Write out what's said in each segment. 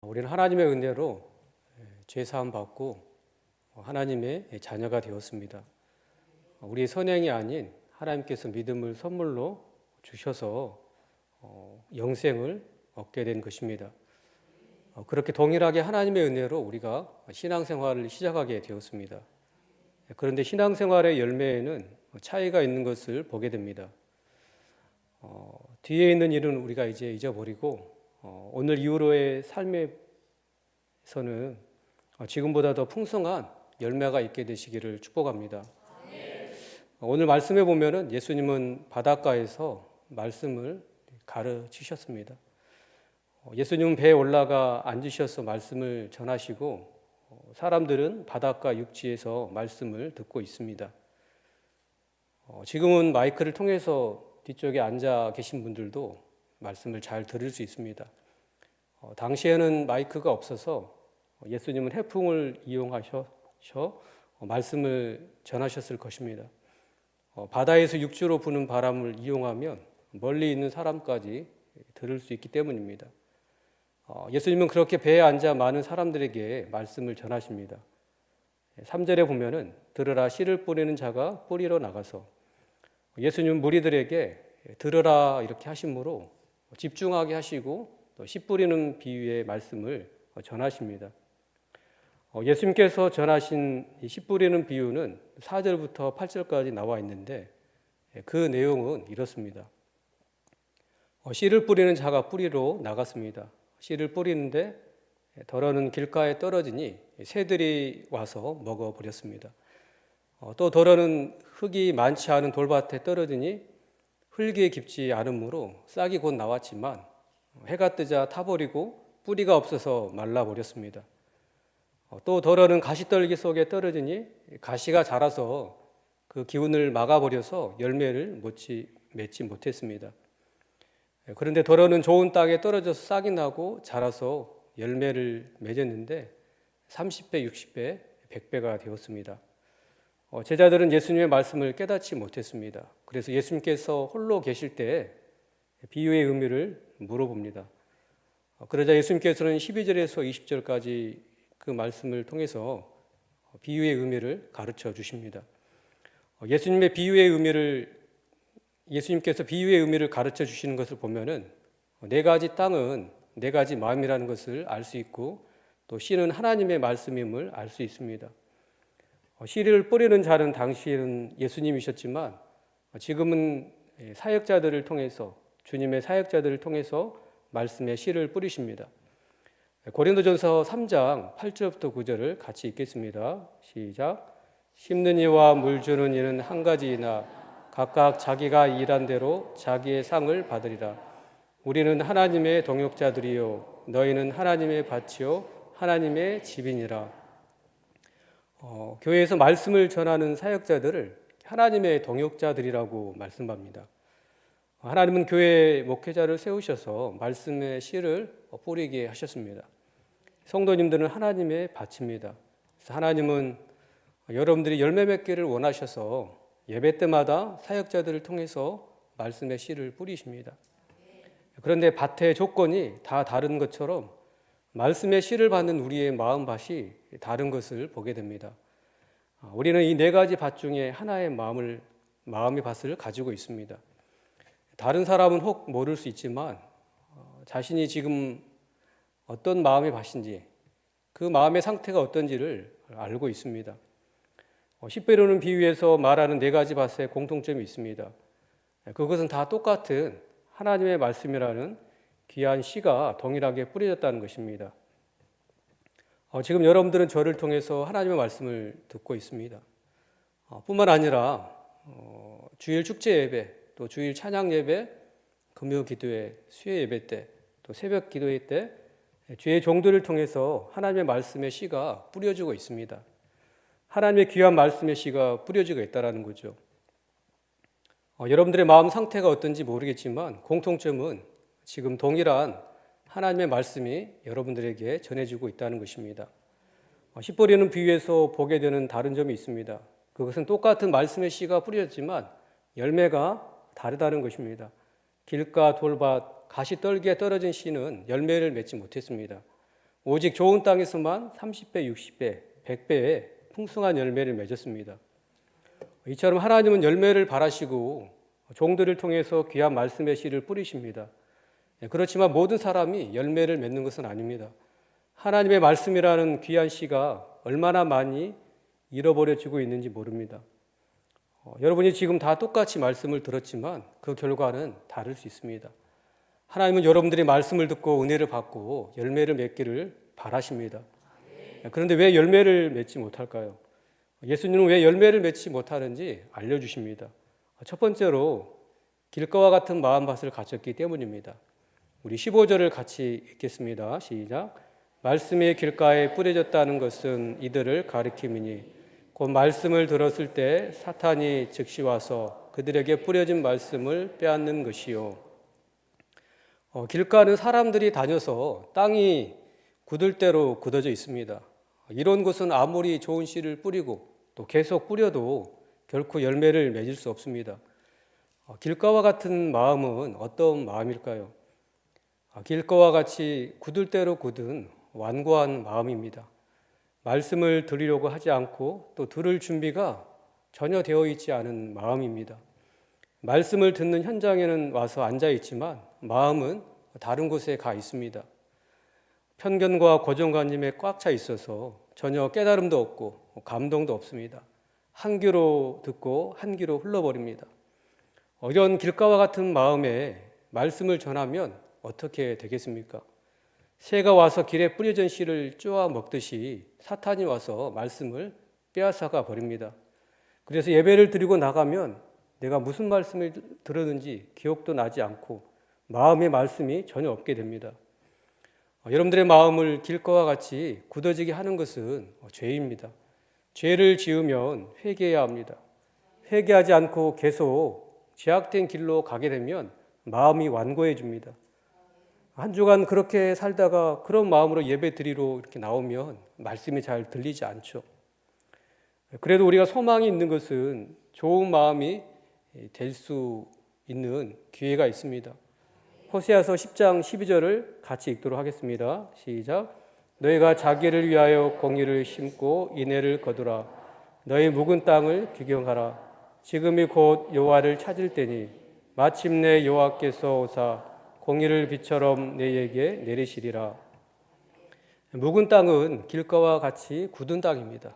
우리는 하나님의 은혜로 죄사함 받고 하나님의 자녀가 되었습니다. 우리의 선행이 아닌 하나님께서 믿음을 선물로 주셔서 영생을 얻게 된 것입니다. 그렇게 동일하게 하나님의 은혜로 우리가 신앙생활을 시작하게 되었습니다. 그런데 신앙생활의 열매에는 차이가 있는 것을 보게 됩니다. 뒤에 있는 일은 우리가 이제 잊어버리고 오늘 이후로의 삶에서는 지금보다 더 풍성한 열매가 있게 되시기를 축복합니다. 오늘 말씀에 보면은 예수님은 바닷가에서 말씀을 가르치셨습니다. 예수님은 배에 올라가 앉으셔서 말씀을 전하시고 사람들은 바닷가 육지에서 말씀을 듣고 있습니다. 지금은 마이크를 통해서 뒤쪽에 앉아 계신 분들도 말씀을 잘 들을 수 있습니다. 당시에는 마이크가 없어서 예수님은 해풍을 이용하셔 말씀을 전하셨을 것입니다. 바다에서 육지로 부는 바람을 이용하면 멀리 있는 사람까지 들을 수 있기 때문입니다. 예수님은 그렇게 배에 앉아 많은 사람들에게 말씀을 전하십니다. 3절에 보면은 들으라 씨를 뿌리는 자가 뿌리러 나가서 예수님은 무리들에게 들으라 이렇게 하심으로 집중하게 하시고 또 씨 뿌리는 비유의 말씀을 전하십니다. 예수님께서 전하신 씨 뿌리는 비유는 4절부터 8절까지 나와 있는데 그 내용은 이렇습니다. 씨를 뿌리는 자가 뿌리로 나갔습니다. 씨를 뿌리는데 덜어는 길가에 떨어지니 새들이 와서 먹어버렸습니다. 또 덜어는 흙이 많지 않은 돌밭에 떨어지니 흙이 깊지 않으므로 싹이 곧 나왔지만 해가 뜨자 타버리고 뿌리가 없어서 말라버렸습니다. 또 덜어는 가시떨기 속에 떨어지니 가시가 자라서 그 기운을 막아버려서 열매를 맺지 못했습니다. 그런데 덜어는 좋은 땅에 떨어져서 싹이 나고 자라서 열매를 맺었는데 30배, 60배, 100배가 되었습니다. 제자들은 예수님의 말씀을 깨닫지 못했습니다. 그래서 예수님께서 홀로 계실 때 비유의 의미를 물어봅니다. 그러자 예수님께서는 12절에서 20절까지 그 말씀을 통해서 비유의 의미를 가르쳐 주십니다. 예수님께서 비유의 의미를 가르쳐 주시는 것을 보면은 네 가지 땅은 네 가지 마음이라는 것을 알 수 있고 또 씨는 하나님의 말씀임을 알 수 있습니다. 씨를 뿌리는 자는 당시에는 예수님이셨지만 지금은 사역자들을 통해서 주님의 사역자들을 통해서 말씀의 씨를 뿌리십니다. 고린도전서 3장 8절부터 9절을 같이 읽겠습니다. 시작. 심는 이와 물 주는 이는 한 가지이나 각각 자기가 일한 대로 자기의 상을 받으리라. 우리는 하나님의 동역자들이요 너희는 하나님의 밭이요 하나님의 집이니라. 교회에서 말씀을 전하는 사역자들을 하나님의 동역자들이라고 말씀합니다. 하나님은 교회 목회자를 세우셔서 말씀의 씨를 뿌리게 하셨습니다. 성도님들은 하나님의 밭입니다. 그래서 하나님은 여러분들이 열매 맺기를 원하셔서 예배 때마다 사역자들을 통해서 말씀의 씨를 뿌리십니다. 그런데 밭의 조건이 다 다른 것처럼 말씀의 씨를 받는 우리의 마음밭이 다른 것을 보게 됩니다. 우리는 이 네 가지 밭 중에 하나의 마음의 밭을 가지고 있습니다. 다른 사람은 혹 모를 수 있지만 자신이 지금 어떤 마음의 밭인지 그 마음의 상태가 어떤지를 알고 있습니다. 씨 뿌리는 비유에서 말하는 네 가지 밭에 공통점이 있습니다. 그것은 다 똑같은 하나님의 말씀이라는 귀한 씨가 동일하게 뿌려졌다는 것입니다. 지금 여러분들은 저를 통해서 하나님의 말씀을 듣고 있습니다. 뿐만 아니라 주일 축제 예배, 또 주일 찬양 예배, 금요 기도회, 수요 예배 때, 또 새벽 기도회 때 주의 종들을 통해서 하나님의 말씀의 씨가 뿌려지고 있습니다. 하나님의 귀한 말씀의 씨가 뿌려지고 있다는 거죠. 여러분들의 마음 상태가 어떤지 모르겠지만 공통점은 지금 동일한 하나님의 말씀이 여러분들에게 전해지고 있다는 것입니다. 씨 뿌리는 비유에서 보게 되는 다른 점이 있습니다. 그것은 똑같은 말씀의 씨가 뿌려졌지만 열매가 다르다는 것입니다. 길가, 돌밭, 가시떨기에 떨어진 씨는 열매를 맺지 못했습니다. 오직 좋은 땅에서만 30배, 60배, 100배의 풍성한 열매를 맺었습니다. 이처럼 하나님은 열매를 바라시고 종들을 통해서 귀한 말씀의 씨를 뿌리십니다. 그렇지만 모든 사람이 열매를 맺는 것은 아닙니다. 하나님의 말씀이라는 귀한 씨가 얼마나 많이 잃어버려지고 있는지 모릅니다. 여러분이 지금 다 똑같이 말씀을 들었지만 그 결과는 다를 수 있습니다. 하나님은 여러분들이 말씀을 듣고 은혜를 받고 열매를 맺기를 바라십니다. 그런데 왜 열매를 맺지 못할까요? 예수님은 왜 열매를 맺지 못하는지 알려주십니다. 첫 번째로 길가와 같은 마음밭을 가졌기 때문입니다. 우리 15절을 같이 읽겠습니다. 시작. 말씀이 길가에 뿌려졌다는 것은 이들을 가리킴이니 곧 말씀을 들었을 때 사탄이 즉시 와서 그들에게 뿌려진 말씀을 빼앗는 것이요. 길가는 사람들이 다녀서 땅이 굳을 대로 굳어져 있습니다. 이런 곳은 아무리 좋은 씨를 뿌리고 또 계속 뿌려도 결코 열매를 맺을 수 없습니다. 길가와 같은 마음은 어떤 마음일까요? 길가와 같이 굳을 대로 굳은 완고한 마음입니다. 말씀을 들으려고 하지 않고 또 들을 준비가 전혀 되어 있지 않은 마음입니다. 말씀을 듣는 현장에는 와서 앉아 있지만 마음은 다른 곳에 가 있습니다. 편견과 고정관념에 꽉 차 있어서 전혀 깨달음도 없고 감동도 없습니다. 한 귀로 듣고 한 귀로 흘러버립니다. 이런 길가와 같은 마음에 말씀을 전하면 어떻게 되겠습니까? 새가 와서 길에 뿌려진 씨를 쪼아 먹듯이 사탄이 와서 말씀을 빼앗아가 버립니다. 그래서 예배를 드리고 나가면 내가 무슨 말씀을 들었는지 기억도 나지 않고 마음의 말씀이 전혀 없게 됩니다. 여러분들의 마음을 길가와 같이 굳어지게 하는 것은 죄입니다. 죄를 지으면 회개해야 합니다. 회개하지 않고 계속 죄악된 길로 가게 되면 마음이 완고해집니다. 한 주간 그렇게 살다가 그런 마음으로 예배 드리러 이렇게 나오면 말씀이 잘 들리지 않죠. 그래도 우리가 소망이 있는 것은 좋은 마음이 될 수 있는 기회가 있습니다. 호세아서 10장 12절을 같이 읽도록 하겠습니다. 시작. 너희가 자기를 위하여 공의를 심고 인애를 거두라. 너희 묵은 땅을 규경하라. 지금이 곧 여호와를 찾을 때니 마침내 여호와께서 오사 공의를 비처럼 너희에게 내리시리라. 묵은 땅은 길가와 같이 굳은 땅입니다.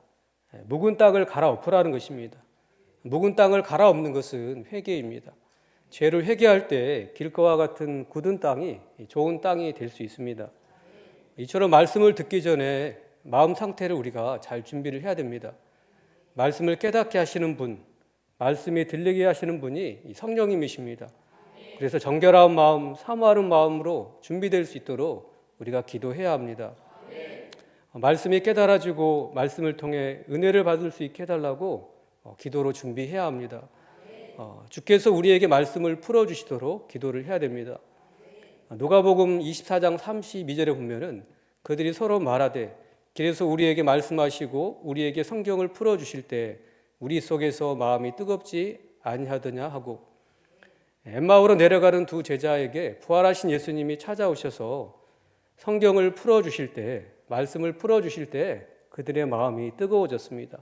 묵은 땅을 갈아엎으라는 것입니다. 묵은 땅을 갈아엎는 것은 회개입니다. 죄를 회개할 때 길가와 같은 굳은 땅이 좋은 땅이 될 수 있습니다. 이처럼 말씀을 듣기 전에 마음 상태를 우리가 잘 준비를 해야 됩니다. 말씀을 깨닫게 하시는 분, 말씀이 들리게 하시는 분이 성령님이십니다. 그래서 정결한 마음, 사모하는 마음으로 준비될 수 있도록 우리가 기도해야 합니다. 말씀이 깨달아지고 말씀을 통해 은혜를 받을 수 있게 해달라고 기도로 준비해야 합니다. 주께서 우리에게 말씀을 풀어주시도록 기도를 해야 됩니다. 누가복음 24장 32절에 보면은 그들이 서로 말하되 길에서 우리에게 말씀하시고 우리에게 성경을 풀어주실 때 우리 속에서 마음이 뜨겁지 아니하더냐 하고, 엠마오로 내려가는 두 제자에게 부활하신 예수님이 찾아오셔서 성경을 풀어주실 때, 말씀을 풀어주실 때 그들의 마음이 뜨거워졌습니다.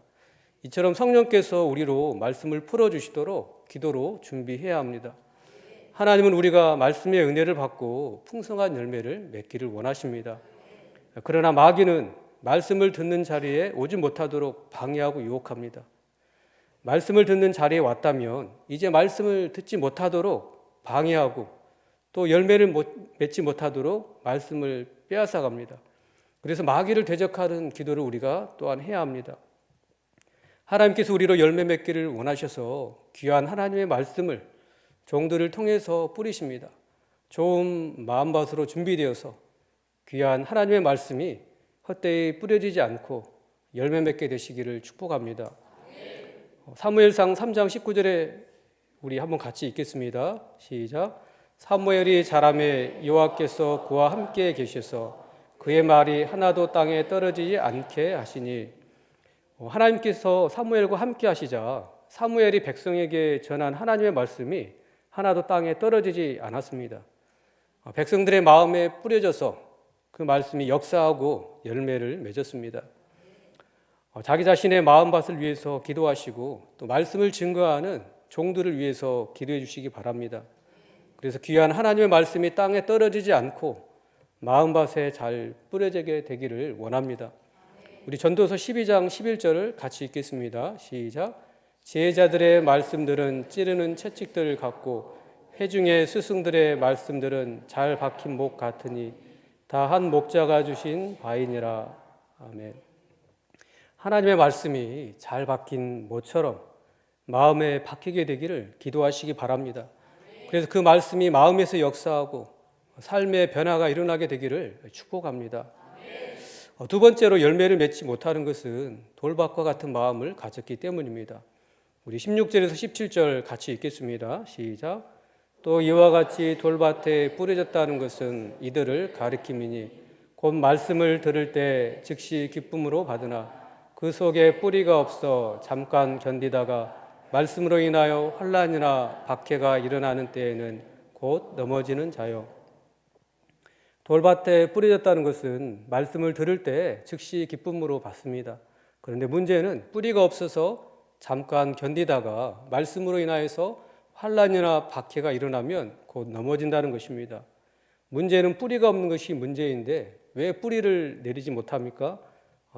이처럼 성령께서 우리로 말씀을 풀어주시도록 기도로 준비해야 합니다. 하나님은 우리가 말씀의 은혜를 받고 풍성한 열매를 맺기를 원하십니다. 그러나 마귀는 말씀을 듣는 자리에 오지 못하도록 방해하고 유혹합니다. 말씀을 듣는 자리에 왔다면 이제 말씀을 듣지 못하도록 방해하고 또 열매를 맺지 못하도록 말씀을 빼앗아갑니다. 그래서 마귀를 대적하는 기도를 우리가 또한 해야 합니다. 하나님께서 우리로 열매 맺기를 원하셔서 귀한 하나님의 말씀을 종들을 통해서 뿌리십니다. 좋은 마음밭으로 준비되어서 귀한 하나님의 말씀이 헛되이 뿌려지지 않고 열매 맺게 되시기를 축복합니다. 사무엘상 3장 19절에 우리 한번 같이 읽겠습니다. 시작. 사무엘이 자라매 여호와께서 그와 함께 계셔서 그의 말이 하나도 땅에 떨어지지 않게 하시니, 하나님께서 사무엘과 함께 하시자 사무엘이 백성에게 전한 하나님의 말씀이 하나도 땅에 떨어지지 않았습니다. 백성들의 마음에 뿌려져서 그 말씀이 역사하고 열매를 맺었습니다. 자기 자신의 마음밭을 위해서 기도하시고 또 말씀을 증거하는 종들을 위해서 기도해 주시기 바랍니다. 그래서 귀한 하나님의 말씀이 땅에 떨어지지 않고 마음밭에 잘 뿌려지게 되기를 원합니다. 우리 전도서 12장 11절을 같이 읽겠습니다. 시작. 지혜자들의 말씀들은 찌르는 채찍들 같고 회중의 스승들의 말씀들은 잘 박힌 목 같으니 다 한 목자가 주신 바이니라. 아멘. 하나님의 말씀이 잘 박힌 모처럼 마음에 박히게 되기를 기도하시기 바랍니다. 그래서 그 말씀이 마음에서 역사하고 삶의 변화가 일어나게 되기를 축복합니다. 두 번째로 열매를 맺지 못하는 것은 돌밭과 같은 마음을 가졌기 때문입니다. 우리 16절에서 17절 같이 읽겠습니다. 시작. 또 이와 같이 돌밭에 뿌려졌다는 것은 이들을 가리킴이니 곧 말씀을 들을 때 즉시 기쁨으로 받으나 그 속에 뿌리가 없어 잠깐 견디다가 말씀으로 인하여 환난이나 박해가 일어나는 때에는 곧 넘어지는 자요. 돌밭에 뿌려졌다는 것은 말씀을 들을 때 즉시 기쁨으로 받습니다. 그런데 문제는 뿌리가 없어서 잠깐 견디다가 말씀으로 인하여서 환난이나 박해가 일어나면 곧 넘어진다는 것입니다. 문제는 뿌리가 없는 것이 문제인데 왜 뿌리를 내리지 못합니까?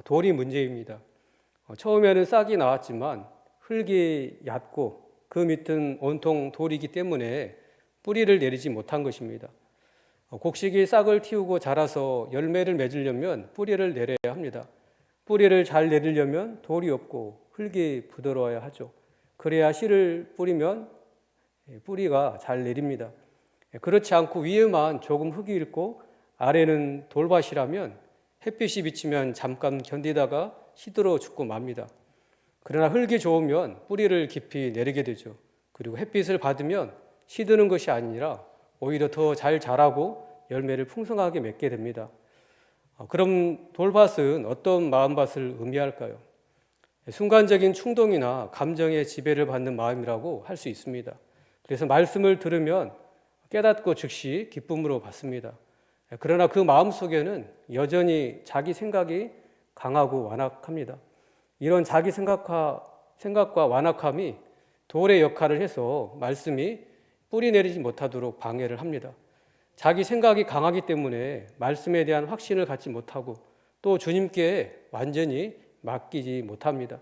돌이 문제입니다. 처음에는 싹이 나왔지만 흙이 얕고 그 밑은 온통 돌이기 때문에 뿌리를 내리지 못한 것입니다. 곡식이 싹을 틔우고 자라서 열매를 맺으려면 뿌리를 내려야 합니다. 뿌리를 잘 내리려면 돌이 없고 흙이 부드러워야 하죠. 그래야 씨를 뿌리면 뿌리가 잘 내립니다. 그렇지 않고 위에만 조금 흙이 있고 아래는 돌밭이라면 햇빛이 비치면 잠깐 견디다가 시들어 죽고 맙니다. 그러나 흙이 좋으면 뿌리를 깊이 내리게 되죠. 그리고 햇빛을 받으면 시드는 것이 아니라 오히려 더 잘 자라고 열매를 풍성하게 맺게 됩니다. 그럼 돌밭은 어떤 마음밭을 의미할까요? 순간적인 충동이나 감정의 지배를 받는 마음이라고 할 수 있습니다. 그래서 말씀을 들으면 깨닫고 즉시 기쁨으로 받습니다. 그러나 그 마음 속에는 여전히 자기 생각이 강하고 완악합니다. 이런 자기 생각과 완악함이 돌의 역할을 해서 말씀이 뿌리 내리지 못하도록 방해를 합니다. 자기 생각이 강하기 때문에 말씀에 대한 확신을 갖지 못하고 또 주님께 완전히 맡기지 못합니다.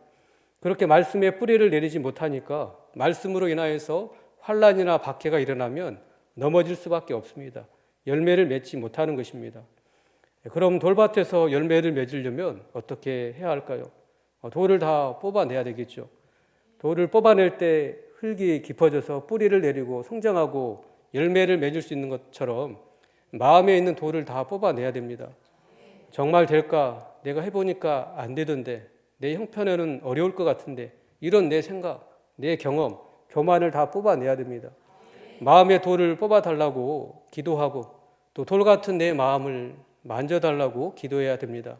그렇게 말씀에 뿌리를 내리지 못하니까 말씀으로 인하여서 환난이나 박해가 일어나면 넘어질 수밖에 없습니다. 열매를 맺지 못하는 것입니다. 그럼 돌밭에서 열매를 맺으려면 어떻게 해야 할까요? 돌을 다 뽑아내야 되겠죠. 돌을 뽑아낼 때 흙이 깊어져서 뿌리를 내리고 성장하고 열매를 맺을 수 있는 것처럼 마음에 있는 돌을 다 뽑아내야 됩니다. 정말 될까? 내가 해보니까 안 되던데, 내 형편에는 어려울 것 같은데, 이런 내 생각, 내 경험, 교만을 다 뽑아내야 됩니다. 마음의 돌을 뽑아달라고 기도하고 또 돌 같은 내 마음을 만져달라고 기도해야 됩니다.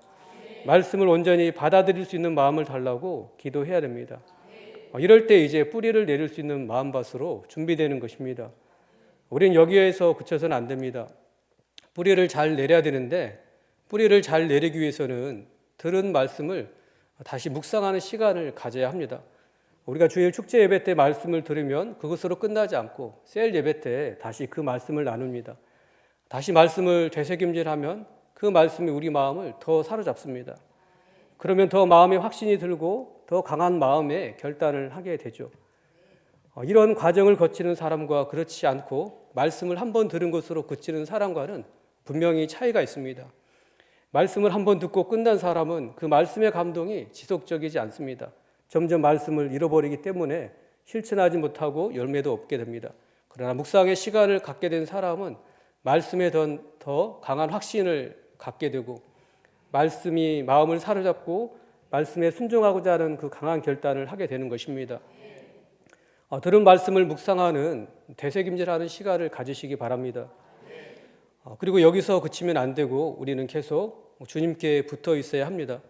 말씀을 온전히 받아들일 수 있는 마음을 달라고 기도해야 됩니다. 이럴 때 이제 뿌리를 내릴 수 있는 마음밭으로 준비되는 것입니다. 우리는 여기에서 그쳐서는 안 됩니다. 뿌리를 잘 내려야 되는데 뿌리를 잘 내리기 위해서는 들은 말씀을 다시 묵상하는 시간을 가져야 합니다. 우리가 주일 축제 예배 때 말씀을 들으면 그것으로 끝나지 않고 셀 예배 때 다시 그 말씀을 나눕니다. 다시 말씀을 되새김질하면 그 말씀이 우리 마음을 더 사로잡습니다. 그러면 더 마음에 확신이 들고 더 강한 마음의 결단을 하게 되죠. 이런 과정을 거치는 사람과 그렇지 않고 말씀을 한 번 들은 것으로 그치는 사람과는 분명히 차이가 있습니다. 말씀을 한 번 듣고 끝난 사람은 그 말씀의 감동이 지속적이지 않습니다. 점점 말씀을 잃어버리기 때문에 실천하지 못하고 열매도 없게 됩니다. 그러나 묵상의 시간을 갖게 된 사람은 말씀에 더 강한 확신을 갖게 되고 말씀이 마음을 사로잡고 말씀에 순종하고자 하는 그 강한 결단을 하게 되는 것입니다. 들은 말씀을 묵상하는 되새김질하는 시간을 가지시기 바랍니다. 그리고 여기서 그치면 안 되고 우리는 계속 주님께 붙어 있어야 합니다.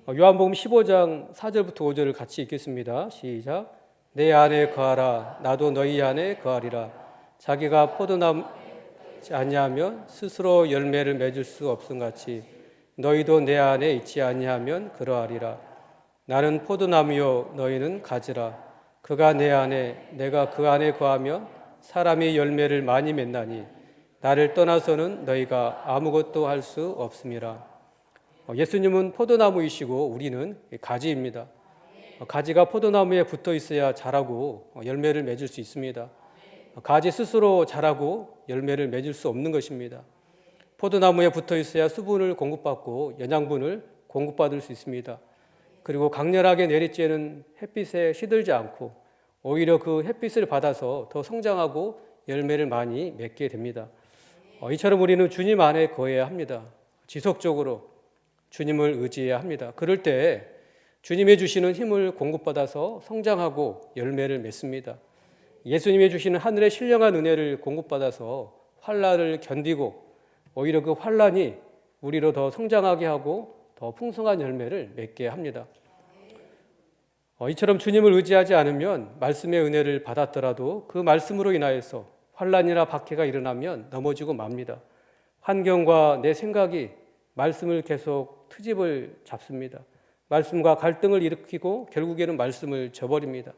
요한복음 15장 4절부터 5절을 같이 읽겠습니다. 시작. 내 안에 거하라 나도 너희 안에 거하리라. 자기가 포도나무 아니하면 스스로 열매를 맺을 수 없음같이 너희도 내 안에 있지 아니하면 그러하리라. 나는 포도나무요 너희는 가지라. 그가 내 안에 내가 그 안에 거하면 사람이 열매를 많이 맺나니 나를 떠나서는 너희가 아무것도 할 수 없음이라. 예수님은 포도나무이시고 우리는 가지입니다. 가지가 포도나무에 붙어 있어야 자라고 열매를 맺을 수 있습니다. 가지 스스로 자라고 열매를 맺을 수 없는 것입니다. 포도나무에 붙어 있어야 수분을 공급받고 영양분을 공급받을 수 있습니다. 그리고 강렬하게 내리쬐는 햇빛에 시들지 않고 오히려 그 햇빛을 받아서 더 성장하고 열매를 많이 맺게 됩니다. 이처럼 우리는 주님 안에 거해야 합니다. 지속적으로 주님을 의지해야 합니다. 그럴 때 주님이 주시는 힘을 공급받아서 성장하고 열매를 맺습니다. 예수님이 주시는 하늘의 신령한 은혜를 공급받아서 환난을 견디고 오히려 그 환난이 우리로 더 성장하게 하고 더 풍성한 열매를 맺게 합니다. 이처럼 주님을 의지하지 않으면 말씀의 은혜를 받았더라도 그 말씀으로 인하여서 환난이나 박해가 일어나면 넘어지고 맙니다. 환경과 내 생각이 말씀을 계속 트집을 잡습니다. 말씀과 갈등을 일으키고 결국에는 말씀을 저버립니다.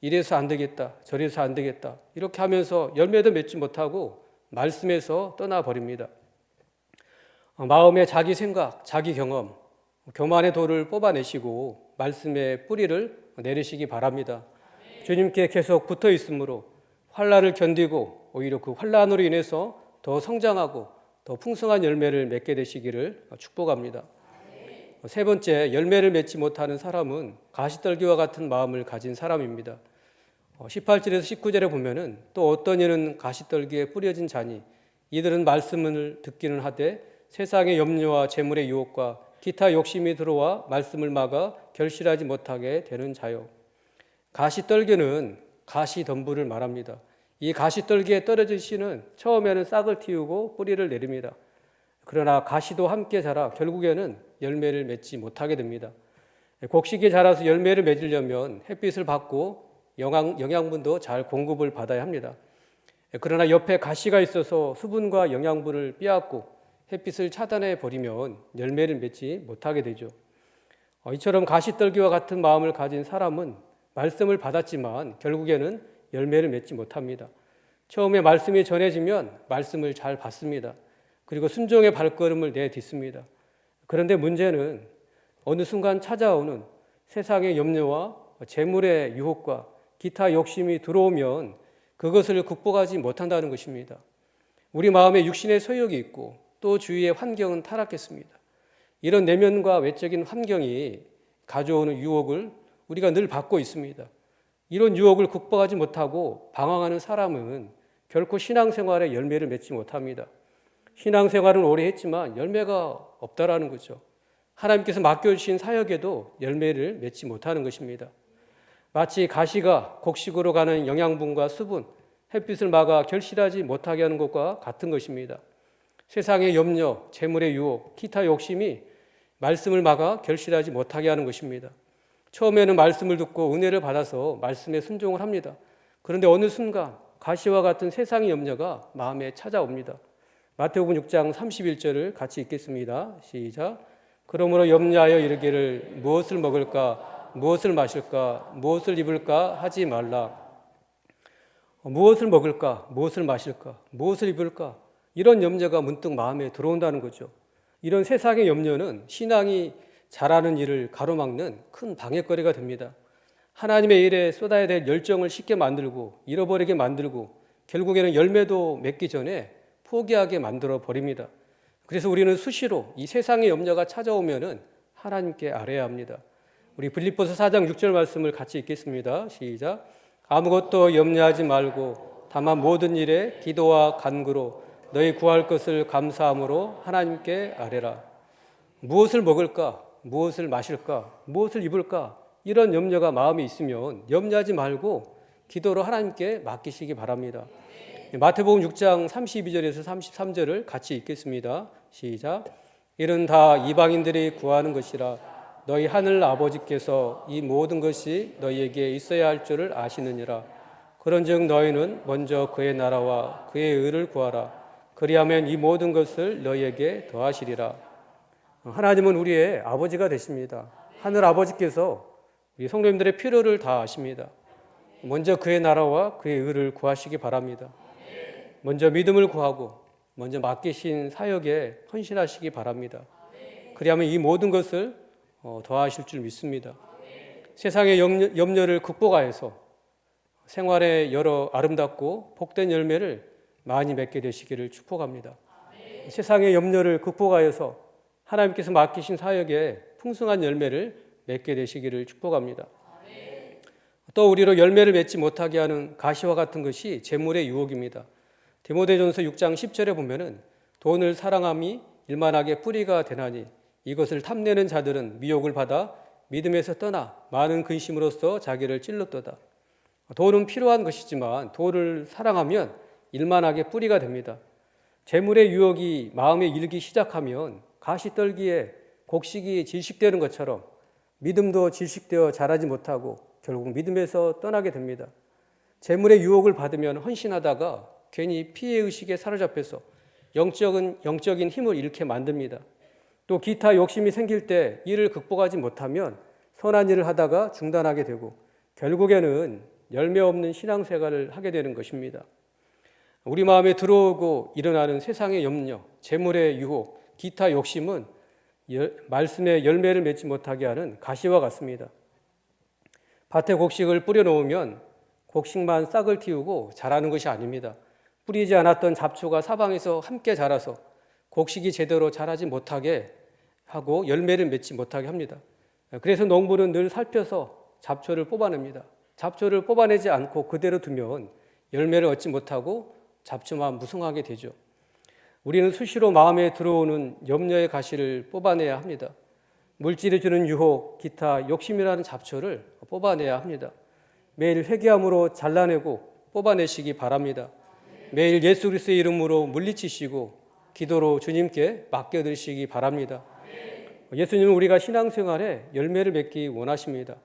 이래서 안 되겠다, 저래서 안 되겠다 이렇게 하면서 열매도 맺지 못하고 말씀에서 떠나버립니다. 마음의 자기 생각, 자기 경험, 교만의 돌을 뽑아내시고 말씀의 뿌리를 내리시기 바랍니다. 주님께 계속 붙어 있으므로 환난을 견디고 오히려 그 환난으로 인해서 더 성장하고 더 풍성한 열매를 맺게 되시기를 축복합니다. 세 번째, 열매를 맺지 못하는 사람은 가시떨기와 같은 마음을 가진 사람입니다. 18절에서 19절에 보면은 또 어떤 이는 가시떨기에 뿌려진 자니 이들은 말씀을 듣기는 하되 세상의 염려와 재물의 유혹과 기타 욕심이 들어와 말씀을 막아 결실하지 못하게 되는 자요. 가시떨기는 가시덤불을 말합니다. 이 가시떨기에 떨어진 씨는 처음에는 싹을 틔우고 뿌리를 내립니다. 그러나 가시도 함께 자라 결국에는 열매를 맺지 못하게 됩니다. 곡식이 자라서 열매를 맺으려면 햇빛을 받고 영양분도 잘 공급을 받아야 합니다. 그러나 옆에 가시가 있어서 수분과 영양분을 빼앗고 햇빛을 차단해 버리면 열매를 맺지 못하게 되죠. 이처럼 가시떨기와 같은 마음을 가진 사람은 말씀을 받았지만 결국에는 열매를 맺지 못합니다. 처음에 말씀이 전해지면 말씀을 잘 받습니다. 그리고 순종의 발걸음을 내딛습니다. 그런데 문제는 어느 순간 찾아오는 세상의 염려와 재물의 유혹과 기타 욕심이 들어오면 그것을 극복하지 못한다는 것입니다. 우리 마음에 육신의 소욕이 있고 또 주위의 환경은 타락했습니다. 이런 내면과 외적인 환경이 가져오는 유혹을 우리가 늘 받고 있습니다. 이런 유혹을 극복하지 못하고 방황하는 사람은 결코 신앙생활에 열매를 맺지 못합니다. 신앙생활은 오래 했지만 열매가 없다라는 거죠. 하나님께서 맡겨주신 사역에도 열매를 맺지 못하는 것입니다. 마치 가시가 곡식으로 가는 영양분과 수분, 햇빛을 막아 결실하지 못하게 하는 것과 같은 것입니다. 세상의 염려, 재물의 유혹, 기타 욕심이 말씀을 막아 결실하지 못하게 하는 것입니다. 처음에는 말씀을 듣고 은혜를 받아서 말씀에 순종을 합니다. 그런데 어느 순간 가시와 같은 세상의 염려가 마음에 찾아옵니다. 마태복음 6장 31절을 같이 읽겠습니다. 시작. 그러므로 염려하여 이르기를 무엇을 먹을까, 무엇을 마실까, 무엇을 입을까 하지 말라. 무엇을 먹을까, 무엇을 마실까, 무엇을 입을까 이런 염려가 문득 마음에 들어온다는 거죠. 이런 세상의 염려는 신앙이 잘하는 일을 가로막는 큰 방해거리가 됩니다. 하나님의 일에 쏟아야 될 열정을 쉽게 만들고 잃어버리게 만들고 결국에는 열매도 맺기 전에 포기하게 만들어 버립니다. 그래서 우리는 수시로 이 세상의 염려가 찾아오면은 하나님께 아뢰야 합니다. 우리 빌립보서 4장 6절 말씀을 같이 읽겠습니다. 시작. 아무것도 염려하지 말고 다만 모든 일에 기도와 간구로 너희 구할 것을 감사함으로 하나님께 아뢰라. 무엇을 먹을까? 무엇을 마실까? 무엇을 입을까? 이런 염려가 마음에 있으면 염려하지 말고 기도로 하나님께 맡기시기 바랍니다. 마태복음 6장 32절에서 33절을 같이 읽겠습니다. 시작. 이는 다 이방인들이 구하는 것이라 너희 하늘 아버지께서 이 모든 것이 너희에게 있어야 할 줄을 아시느니라. 그런즉 너희는 먼저 그의 나라와 그의 의를 구하라. 그리하면 이 모든 것을 너희에게 더하시리라. 하나님은 우리의 아버지가 되십니다. 하늘 아버지께서 우리 성도님들의 필요를 다 아십니다. 먼저 그의 나라와 그의 의를 구하시기 바랍니다. 먼저 믿음을 구하고 먼저 맡기신 사역에 헌신하시기 바랍니다. 그리하면 이 모든 것을 더하실 줄 믿습니다. 세상의 염려를 극복하여서 생활의 여러 아름답고 복된 열매를 많이 맺게 되시기를 축복합니다. 세상의 염려를 극복하여서 하나님께서 맡기신 사역에 풍성한 열매를 맺게 되시기를 축복합니다. 또 우리로 열매를 맺지 못하게 하는 가시와 같은 것이 재물의 유혹입니다. 디모데전서 6장 10절에 보면은 돈을 사랑함이 일만하게 뿌리가 되나니 이것을 탐내는 자들은 미혹을 받아 믿음에서 떠나 많은 근심으로써 자기를 찔렀도다. 돈은 필요한 것이지만 돈을 사랑하면 일만하게 뿌리가 됩니다. 재물의 유혹이 마음에 일기 시작하면 가시떨기에 곡식이 질식되는 것처럼 믿음도 질식되어 자라지 못하고 결국 믿음에서 떠나게 됩니다. 재물의 유혹을 받으면 헌신하다가 괜히 피해의식에 사로잡혀서 영적인 힘을 잃게 만듭니다. 또 기타 욕심이 생길 때 이를 극복하지 못하면 선한 일을 하다가 중단하게 되고 결국에는 열매 없는 신앙생활을 하게 되는 것입니다. 우리 마음에 들어오고 일어나는 세상의 염려, 재물의 유혹, 기타 욕심은 말씀의 열매를 맺지 못하게 하는 가시와 같습니다. 밭에 곡식을 뿌려놓으면 곡식만 싹을 틔우고 자라는 것이 아닙니다. 뿌리지 않았던 잡초가 사방에서 함께 자라서 곡식이 제대로 자라지 못하게 하고 열매를 맺지 못하게 합니다. 그래서 농부는 늘 살펴서 잡초를 뽑아냅니다. 잡초를 뽑아내지 않고 그대로 두면 열매를 얻지 못하고 잡초만 무성하게 되죠. 우리는 수시로 마음에 들어오는 염려의 가시를 뽑아내야 합니다. 물질이 주는 유혹, 기타 욕심이라는 잡초를 뽑아내야 합니다. 매일 회개함으로 잘라내고 뽑아내시기 바랍니다. 매일 예수 그리스도의 이름으로 물리치시고 기도로 주님께 맡겨드리시기 바랍니다. 예수님은 우리가 신앙생활에 열매를 맺기 원하십니다.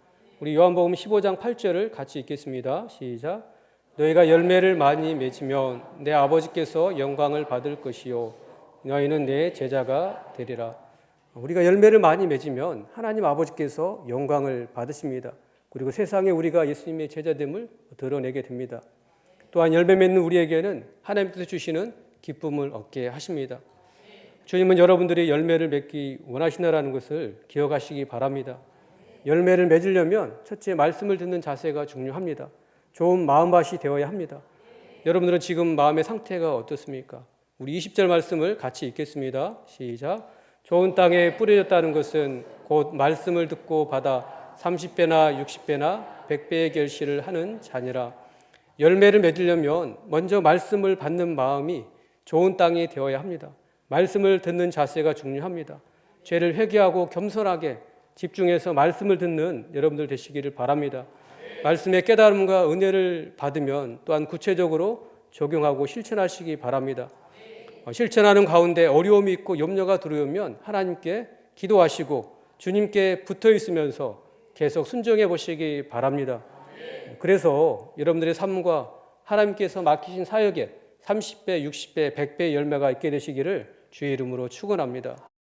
우리 요한복음 15장 8절을 같이 읽겠습니다. 시작. 너희가 열매를 많이 맺으면 내 아버지께서 영광을 받을 것이요 너희는 내 제자가 되리라. 우리가 열매를 많이 맺으면 하나님 아버지께서 영광을 받으십니다. 그리고 세상에 우리가 예수님의 제자됨을 드러내게 됩니다. 또한 열매 맺는 우리에게는 하나님께서 주시는 기쁨을 얻게 하십니다. 주님은 여러분들이 열매를 맺기 원하신다는 것을 기억하시기 바랍니다. 열매를 맺으려면 첫째 말씀을 듣는 자세가 중요합니다. 좋은 마음밭이 되어야 합니다. 여러분들은 지금 마음의 상태가 어떻습니까? 우리 20절 말씀을 같이 읽겠습니다. 시작. 좋은 땅에 뿌려졌다는 것은 곧 말씀을 듣고 받아 30배나 60배나 100배의 결실을 하는 자니라. 열매를 맺으려면 먼저 말씀을 받는 마음이 좋은 땅이 되어야 합니다. 말씀을 듣는 자세가 중요합니다. 죄를 회개하고 겸손하게 집중해서 말씀을 듣는 여러분들 되시기를 바랍니다. 말씀의 깨달음과 은혜를 받으면 또한 구체적으로 적용하고 실천하시기 바랍니다. 실천하는 가운데 어려움이 있고 염려가 들어오면 하나님께 기도하시고 주님께 붙어 있으면서 계속 순종해 보시기 바랍니다. 그래서 여러분들의 삶과 하나님께서 맡기신 사역에 30배, 60배, 100배의 열매가 있게 되시기를 주의 이름으로 축원합니다.